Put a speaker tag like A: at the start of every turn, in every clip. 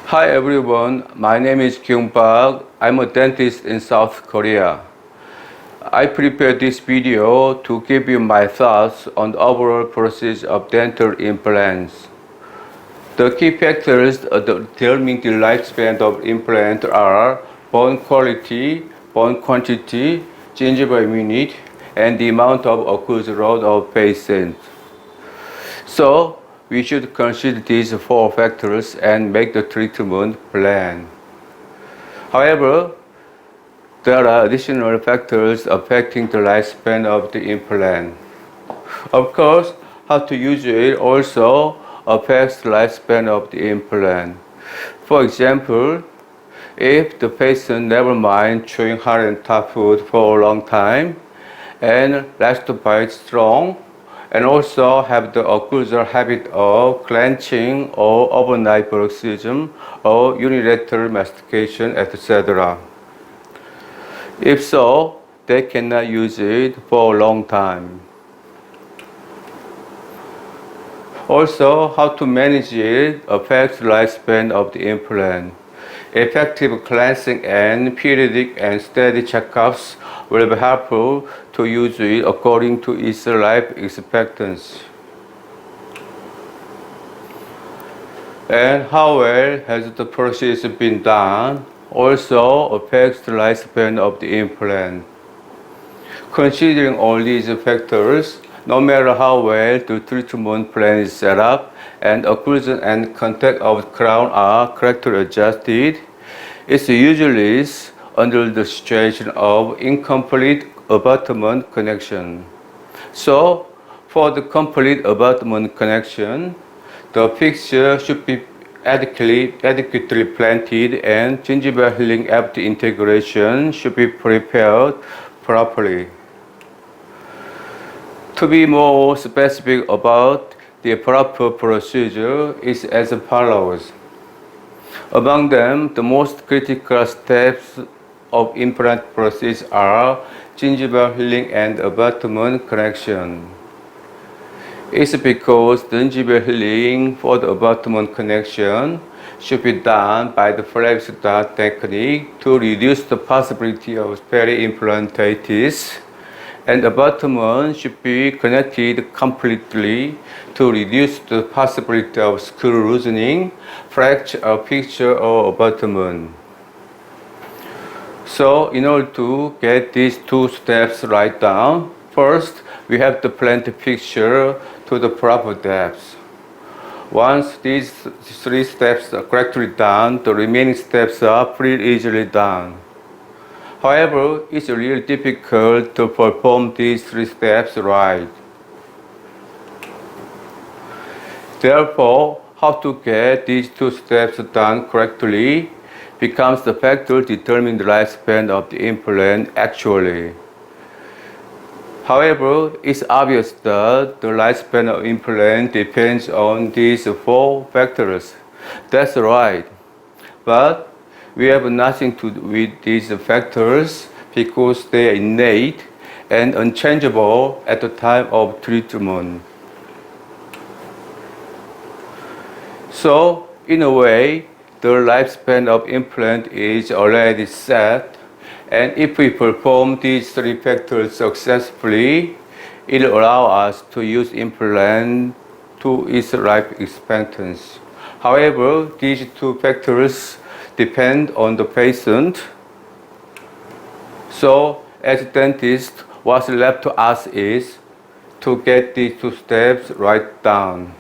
A: Hi everyone, my name is Kyung Park. I'm a dentist in South Korea. I prepared this video to give you my thoughts on the overall process of dental implants. The key factors determining the lifespan of implant are bone quality, bone quantity, gingival unit, and the amount of occlused rod of patient. So, we should consider these four factors and make the treatment plan. However, there are additional factors affecting the lifespan of the implant. Of course, how to use it also affects the lifespan of the implant. For example, if the patient never mind chewing hard and tough food for a long time and likes to bite strong, and also have the occlusal habit of clenching or overnight bruxism or unilateral mastication, etc. If so, they cannot use it for a long time. Also, how to manage it affects the lifespan of the implant. Effective cleansing and periodic and steady checkups will be helpful to use it according to its life expectancy. And how well has the process been done also affects the lifespan of the implant. Considering all these factors, no matter how well the treatment plan is set up and occlusion and contact of the crown are correctly adjusted, it's usually under the situation of incomplete abutment connection. So, for the complete abutment connection, the fixture should be adequately planted and gingival healing after integration should be prepared properly. To be more specific about the proper procedure is as follows. Among them, the most critical steps of implant process are gingival healing and abutment connection. It's because the gingival healing for the abutment connection should be done by the flap start technique to reduce the possibility of peri-implantitis, and abutment should be connected completely to reduce the possibility of screw loosening, fracture of fixture or abutment. So, in order to get these two steps right down, first we have to plant the fixture to the proper depth. Once these three steps are correctly done, the remaining steps are pretty easily done. However, it's really difficult to perform these three steps right. Therefore, how to get these two steps done correctly becomes the factor determining the lifespan of the implant actually. However, it's obvious that the lifespan of implant depends on these four factors. That's right. But we have nothing to do with these factors because they are innate and unchangeable at the time of treatment. So, in a way, the lifespan of implant is already set, and if we perform these three factors successfully, it will allow us to use implant to its life expectancy. However, these two factors depend on the patient. So, as a dentist, what's left to us is to get these two steps right down.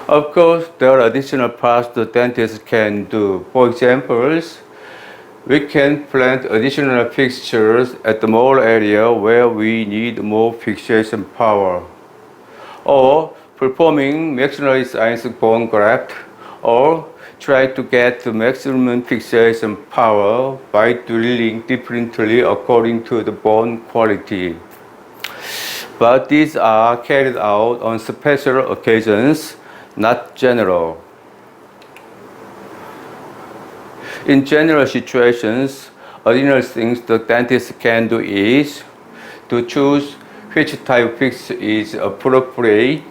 A: Of course, there are additional parts the dentist can do. For example, we can plant additional fixtures at the mole area where we need more fixation power, or performing maxillary sinus bone graft, or try to get the maximum fixation power by drilling differently according to the bone quality. But these are carried out on special occasions, not general. In general situations, additional things the dentist can do is to choose which type of fixture is appropriate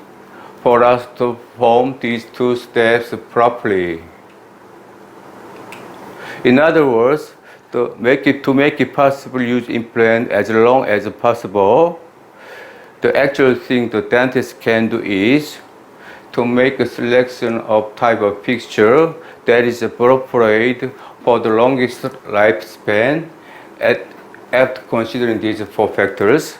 A: for us to perform these two steps properly. In other words, to make it possible to use implant as long as possible, the actual thing the dentist can do is to make a selection of type of fixture that is appropriate for the longest lifespan after considering these four factors.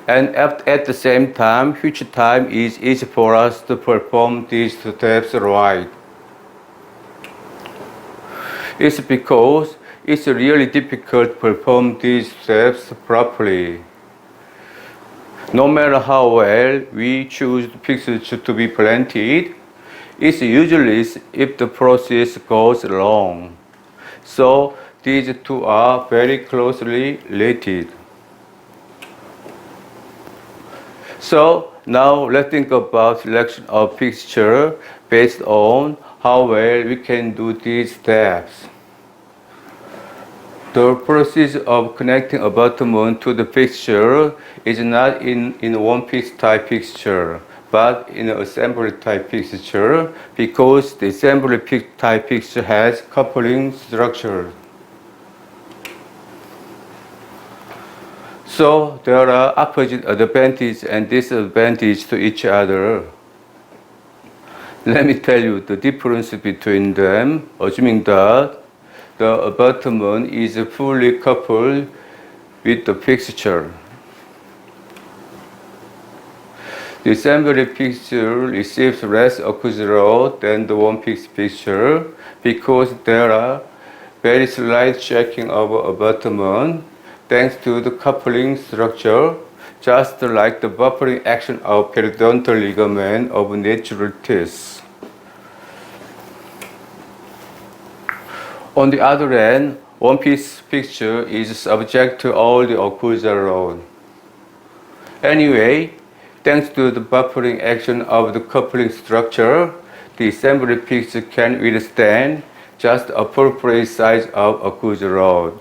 A: And at the same time, which time is easy for us to perform these steps right. It's because it's really difficult to perform these steps properly. No matter how well we choose the fixture to be planted, it's usually if the process goes wrong. So these two are very closely related. So now let's think about selection of fixture based on how well we can do these steps. The process of connecting abutment to the fixture is not in one-piece type fixture, but in an assembly type fixture because the assembly type fixture has coupling structure. So there are opposite advantages and disadvantages to each other. Let me tell you the difference between them, assuming that the abutment is fully coupled with the fixture. The assembly fixture receives less acoustic load than the one-piece fixture because there are very slight shaking of abutment thanks to the coupling structure, just like the buffering action of periodontal ligament of natural teeth. On the other hand, one-piece fixture is subject to all the occlusal load. Anyway, thanks to the buffering action of the coupling structure, the assembly fixture can withstand just appropriate size of occlusal load,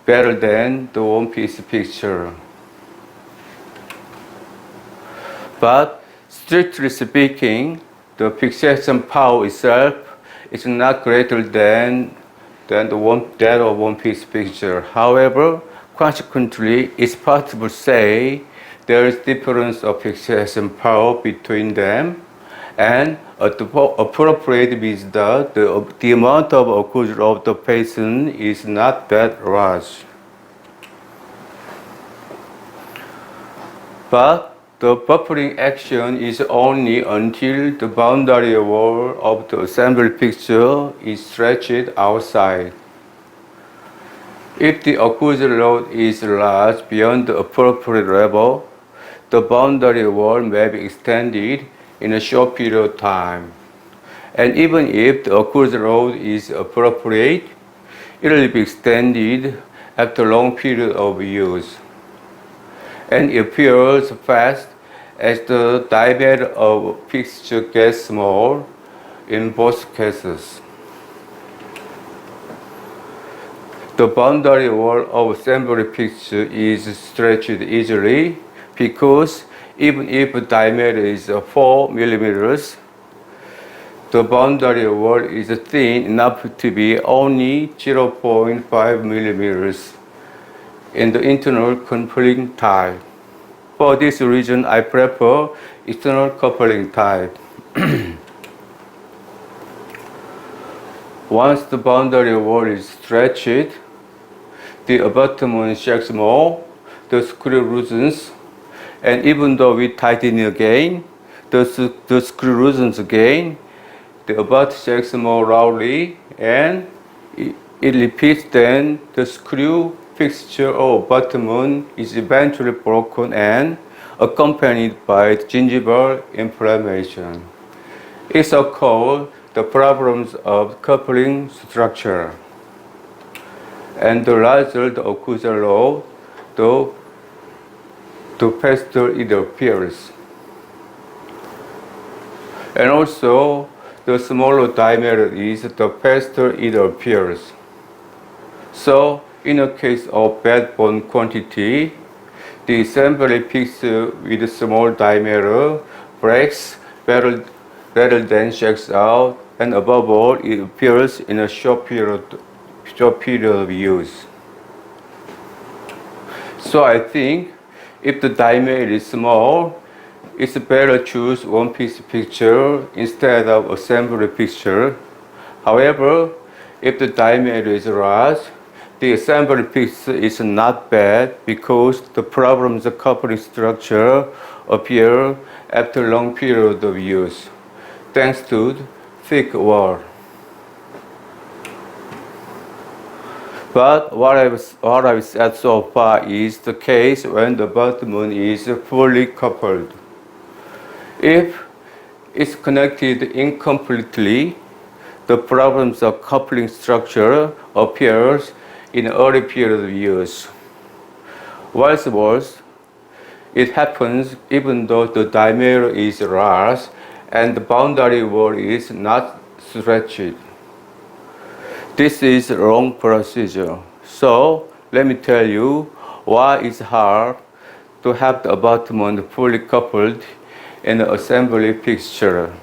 A: better than the one-piece fixture. But strictly speaking, the fixation power itself is not greater than that of one-piece fixture. However, consequently, it's possible to say there is difference of fixation power between them, and appropriate means that the amount of occlusion of the patient is not that large. But the buffering action is only until the boundary wall of the assembly fixture is stretched outside. If the occlusal load is large beyond the appropriate level, the boundary wall may be extended in a short period of time. And even if the occlusal load is appropriate, it will be extended after a long period of use. And it appears fast as the diameter of fixture gets small in both cases. The boundary wall of assembly fixture is stretched easily because even if the diameter is 4 millimeters, the boundary wall is thin enough to be only 0.5 millimeters in the internal coupling type. For this reason, I prefer external coupling type. Once the boundary wall is stretched, the abutment shakes more, the screw loosens, and even though we tighten again, the screw loosens again, the abut shakes more loudly, and it repeats. Then the screw fixture or abutment is eventually broken and accompanied by gingival inflammation. It's called the problems of coupling structure. And the larger the occlusal load, the faster it appears. And also, the smaller diameter is, the faster it appears. So, in a case of bad bone quantity, the assembly fixture with small diameter breaks rather, rather than checks out, and above all, it appears in a short period of use. So I think if the diameter is small, it's better choose one-piece fixture instead of assembly fixture. However, if the diameter is large, the assembly fixture is not bad because the problems of coupling structure appear after long period of use, thanks to thick wall. But what I've said so far is the case when the abutment is fully coupled. If it's connected incompletely, the problems of coupling structure appears in early period of use. Vice versa, it happens even though the diameter is large and the boundary wall is not stretched. This is a wrong procedure. So let me tell you why it's hard to have the abutment fully coupled in the assembly fixture.